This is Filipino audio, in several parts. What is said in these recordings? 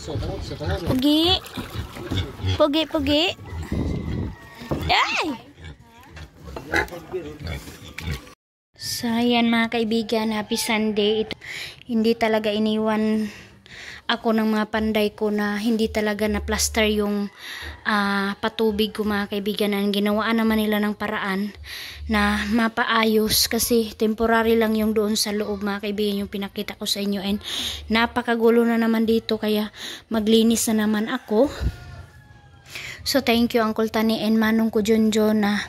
Pugi. Pugi. Ay! So, ayan mga kaibigan, happy Sunday. Hindi talaga iniwan ako ng mga panday ko na hindi talaga na plaster yung patubig ko mga kaibigan. Ginawaan naman nila ng paraan na mapaayos kasi temporary lang yung doon sa loob mga kaibigan yung pinakita ko sa inyo, and napakagulo na naman dito kaya maglinis na naman ako. So thank you Uncle Tani and Manong ko Junjo na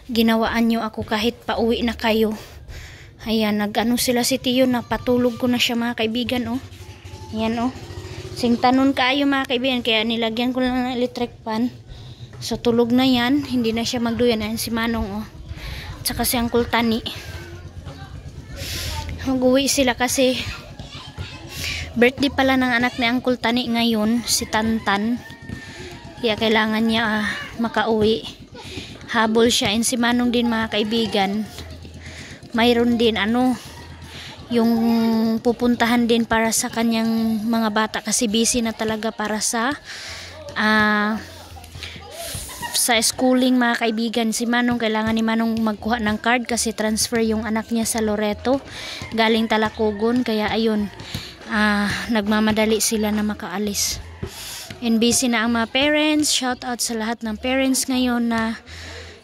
ginawaan nyo ako kahit pauwi na kayo. Ayan, nag-ano sila si Tiyo na patulog ko na siya mga kaibigan, oh. Ayan, oh. Singtanon kaayo mga kaibigan, kaya nilagyan ko lang ng electric fan. So, tulog na yan. Hindi na siya magduyan. Ayan si Manong, oh. Tsaka si Uncle Tani. Mag-uwi sila kasi birthday pala ng anak ni Uncle Tani ngayon, si Tantan. Kaya kailangan niya makauwi. Habol siya. And si Manong din mga kaibigan, mayroon din yung pupuntahan din para sa kanyang mga bata kasi busy na talaga para sa schooling mga kaibigan. Si Manong, kailangan ni Manong magkuha ng card kasi transfer yung anak niya sa Loreto galing Talacogon, kaya ayun, nagmamadali sila na makaalis. And busy na ang mga parents. Shout out sa lahat ng parents ngayon na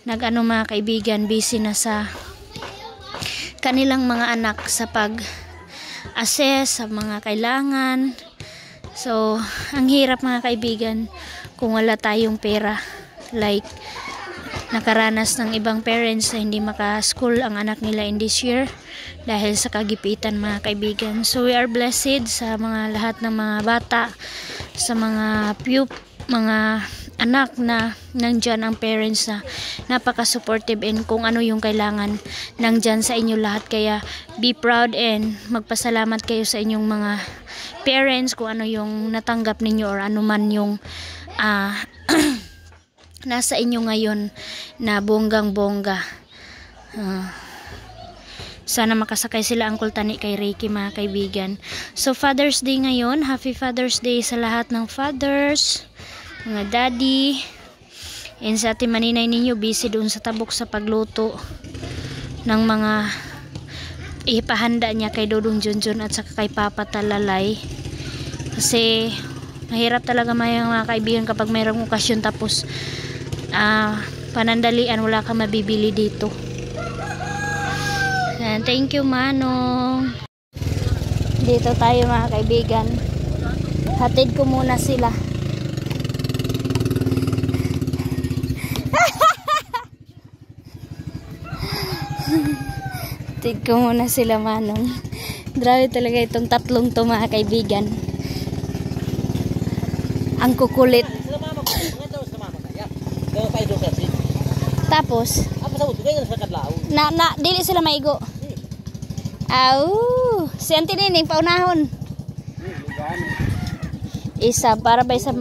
mga kaibigan, busy na sa kanilang mga anak sa pag-assess sa mga kailangan. So, ang hirap mga kaibigan kung wala tayong pera. Like, nakaranas ng ibang parents na hindi maka-school ang anak nila in this year dahil sa kagipitan mga kaibigan. So, we are blessed sa mga lahat ng mga bata, sa mga mga anak na nandyan ang parents na napaka-supportive, and kung ano yung kailangan nandyan sa inyo lahat. Kaya be proud and magpasalamat kayo sa inyong mga parents kung ano yung natanggap ninyo or ano man yung nasa inyo ngayon na bonggang-bongga. Sana makasakay sila Uncle Tani kay Ricky mga kaibigan. So Father's Day ngayon, happy Father's Day sa lahat ng fathers, mga daddy, and sa ating maninay ninyo busy doon sa tabok sa pagluto ng mga ipahanda niya kay Dodong Junjun at saka kay Papa Talalay, kasi mahirap talaga mga kaibigan kapag mayroong okasyon tapos panandalian, wala ka mabibili dito. And thank you Manong. Dito tayo mga kaibigan, hatid ko muna sila. Hatid ko muna sila Manong. Grabe talaga itong tatlong to mga kaibigan, ang kukulit. Tapos dili sila maigo. Si Auntie Nining paunahon. Isa para ba isa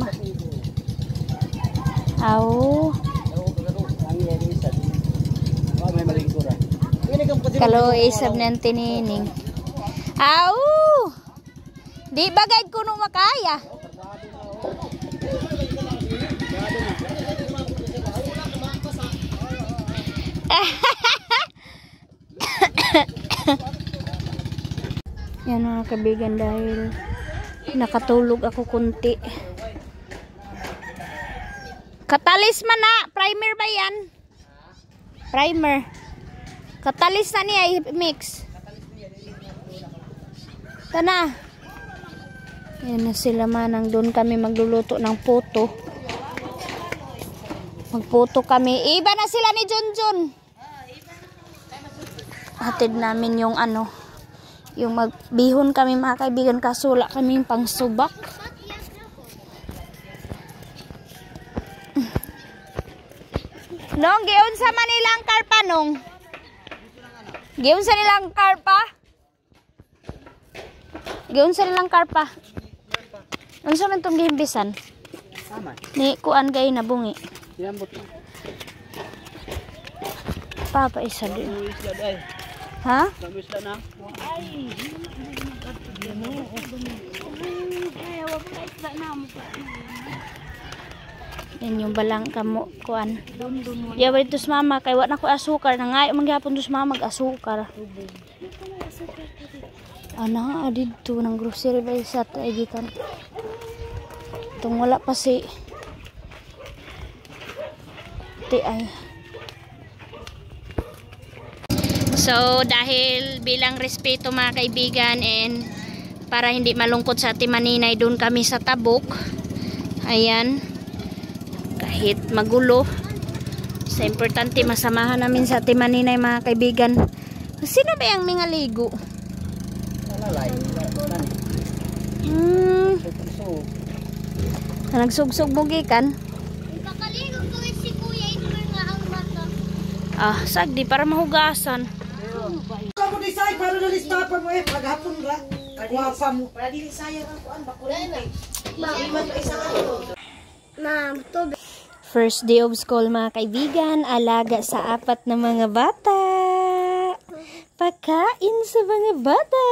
kalau isab ni Auntie Nining. Di bagay kuno makaya. Yan mga kaibigan, dahil nakatulog ako kunti. Katalis man na, primer ba yan? Primer. Katalis na niya i-mix. Tana. Yan na sila Manang, doon kami magluluto ng puto. Magputo kami. Iba na sila ni Junjun. Hatid namin yung yung magbihon kami mga kaibigan, kaso wala kaming pang subak. Nong, giyon sa Manilang karpa nong. Giyon sa nilang karpa. Giyon sa nilang karpa. Unsa man tong gihimbisan? Ni kuan gay na bungi. Papa isa din. Ha? Yan yung balang kamo kuan. Di ba ito mama kay wa na ko asukar na ngayo mangyapon tus mama mag-asukar. Ana dito ng grocery ba sa editan. Tung wala pa si ay. So dahil bilang respeto mga kaibigan and para hindi malungkot sa Ate Maninay doon kami sa Tabuk. Ayan. Kahit magulo sa importante masamahan namin sa Ate Maninay mga kaibigan. Sino ba yung mga ligo? Nagsugsug mo gikan? Pakaligo ko si Kuya Idmer nga ang mata. Sagdi para mahugasan. Kamu disay para nalista pa mo paghapon ra. Kuwapa mo. Para dili sayang ang kuan bakulan. Iman pa isa ano. Ma'am, to. First day of school mga kaibigan, alaga sa 4 na mga bata. Pagkain sa mga bata.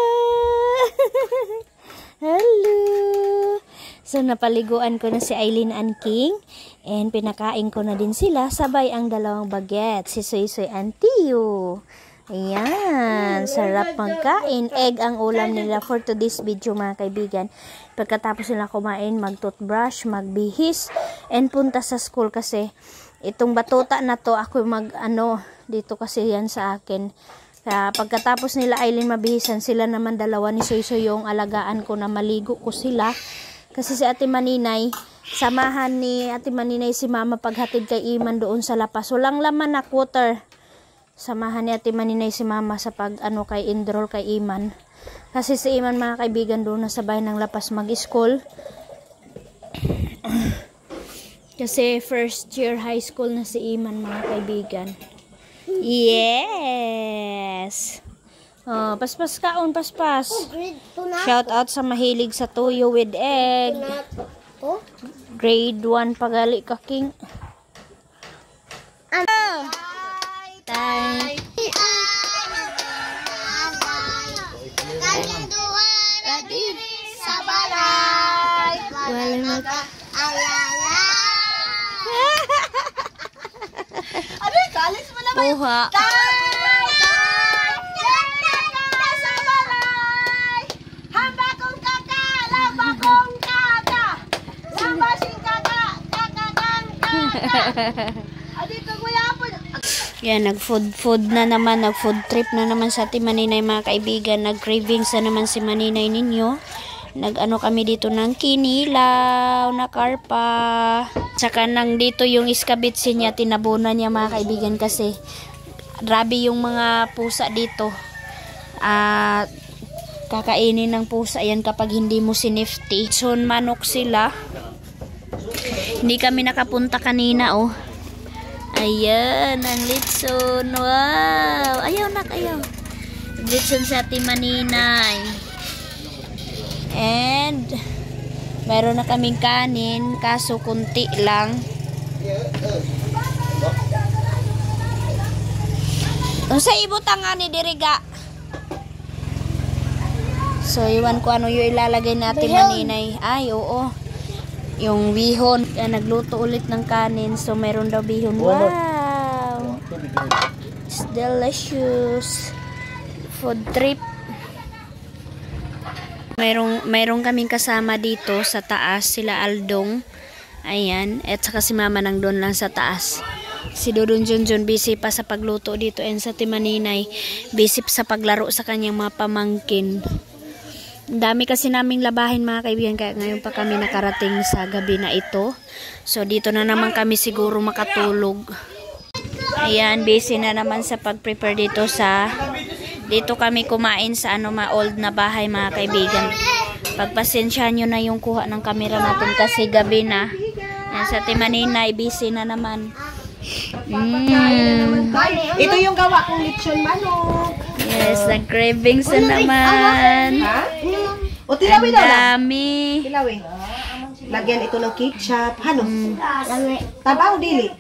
Hello. So napaliguan ko na si Eileen and King and pinakain ko na din sila sabay ang dalawang baget, si Soy Soy and Tio. Ayan, sarap magkain. Egg ang ulam nila for today's video mga kaibigan. Pagkatapos nila kumain, mag-toothbrush, magbihis, and punta sa school kasi itong batuta na to, ako dito kasi yan sa akin. Kaya pagkatapos nila Eileen mabihisan, sila naman dalawa ni Soy Soy yung alagaan ko na maligo ko sila. Kasi si Ate Maninay, samahan ni Ate Maninay si Mama paghatid kay Iman doon sa lapas. Walang laman na quarter. Samahan ni Ate Maninay si Mama sa kay enroll kay Iman. Kasi si Iman mga kaibigan doon na sa bahay ng lapas mag-school. Kasi first year high school na si Iman mga kaibigan. Yes! Oh, paspas kaon, paspas. Shout out sa mahilig sa tuyo with egg. Grade 1 pagali ka, King. Tay. Sa balay. Wala mag... Ano kalis mo naman? Puha. Sa balay. Hamba kong kaka, lamba kong kaka. Lamba sing kaka, kaka kang kaka. Adito kuya po. Yan, nag-food trip na naman sa Ate Maninay mga kaibigan. Nag-cravings na naman si Maninay ninyo. Nag-ano kami dito ng kinilaw, na karpa. Tsaka nang dito yung iskabitsi niya, tinabunan niya mga kaibigan kasi grabe yung mga pusa dito. Kakainin ng pusa yan kapag hindi mo sinifty. So, manok sila. Hindi kami nakapunta kanina, oh. Ayan, ang litson. Wow! Ayaw, nak, ayaw. Litson sa Ate Maninay. And, meron na kaming kanin, kaso kunti lang. Sa ibutang nga ni Diriga. So, iwan ko ano yung ilalagay natin Maninay. Ay, oo. Yung bihon. Kaya nagluto ulit ng kanin. So, meron daw bihon. Wow! It's delicious. Food trip. Mayroong kaming kasama dito sa taas. Sila Aldong. Ayan. At saka si Mama nang doon lang sa taas. Si Dudun Junjun busy pa sa pagluto dito. And sa Ate Maninay busy sa paglaro sa kanyang mga pamangkin. Dami kasi naming labahin mga kaibigan, kaya ngayon pa kami nakarating sa gabi na ito. So dito na naman kami siguro makatulog. Ayan, busy na naman sa pag-prepare dito kami kumain sa old na bahay mga kaibigan. Pagpasensyahan nyo na yung kuha ng camera natin kasi gabi na. Ayan, sa Ate Maninay busy na naman. Ito yung gawa kong lechon manok. Yes, nag-cravings na naman. O tilawi daw lang. Dami. Tilawi. Lagyan ito ng ketchup. Hano? Tabaw dili.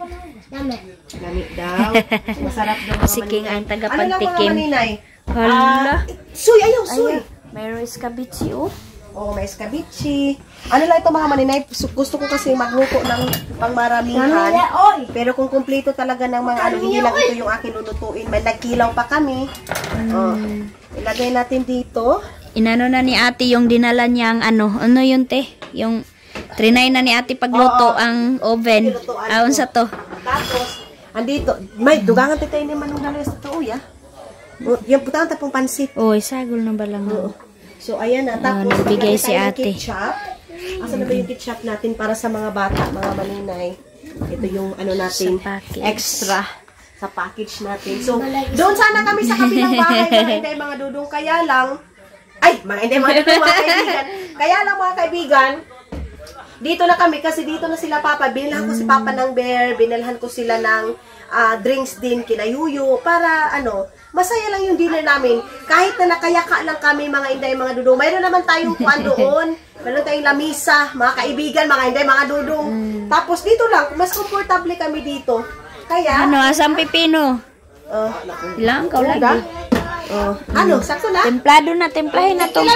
Dami daw. Masarap daw. Si King ang tagapagtikim. Ano lang mga Maninay? Hala. Suy, ayaw, suy. Mayroon iskabitsi, oh. O, may escabeche. Ano lang ito mga maninay, gusto ko kasi magluto ng pangmaramihan. Pero kung kumpleto talaga ng mga ano, hindi lang ito yung akin lulutuin. May nagkilaw pa kami. O, ilagay natin dito. Inano na ni ate yung dinala niyang ano yun te? Yung trinay na ni ate pagluto ang oven. Aon sa to. Tapos, andito, may dugangan tayo ni manong dalo sa to, ya. Yung putang tapong pansit. Oy, sagol na balang. So, ayan na. Tapos, nagbigay maglagay si tayo ng ate. ketchup. Asan na ba yung ketchup natin para sa mga bata, mga maninay? Ito yung ano natin, Sa package. extra sa package natin. So, doon sana kami sa kabilang bahay, mga inday, mga dudong. Kaya lang, mga inday, mga dudong, mga kaibigan. Kaya lang, mga kaibigan, dito na kami kasi dito na sila Papa. Binilhan ko si Papa ng bear, binilhan ko sila ng drinks din kina Yuyu para masaya lang yung dinner namin. Kahit na nakayaka lang kami mga inday, mga dudong. Mayroon naman tayong kuan doon. Mayroon tayong lamisa, mga kaibigan, mga inday, mga dudong. Tapos dito lang, mas komportable kami dito. Kaya Asang pipino? Ilang ka lagi? Sakto na? Templado na, templahin na to.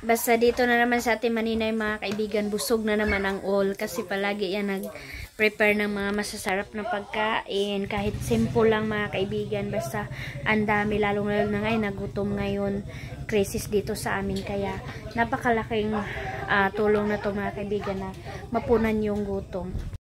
Basta dito na naman sa ating maninay mga kaibigan, busog na naman ang all kasi palagi yan nag-prepare ng mga masasarap na pagkain. Kahit simple lang mga kaibigan, basta ang dami, lalong-lalo na ngayon, nagutom ngayon, crisis dito sa amin. Kaya napakalaking tulong na to mga kaibigan na mapunan yung gutom.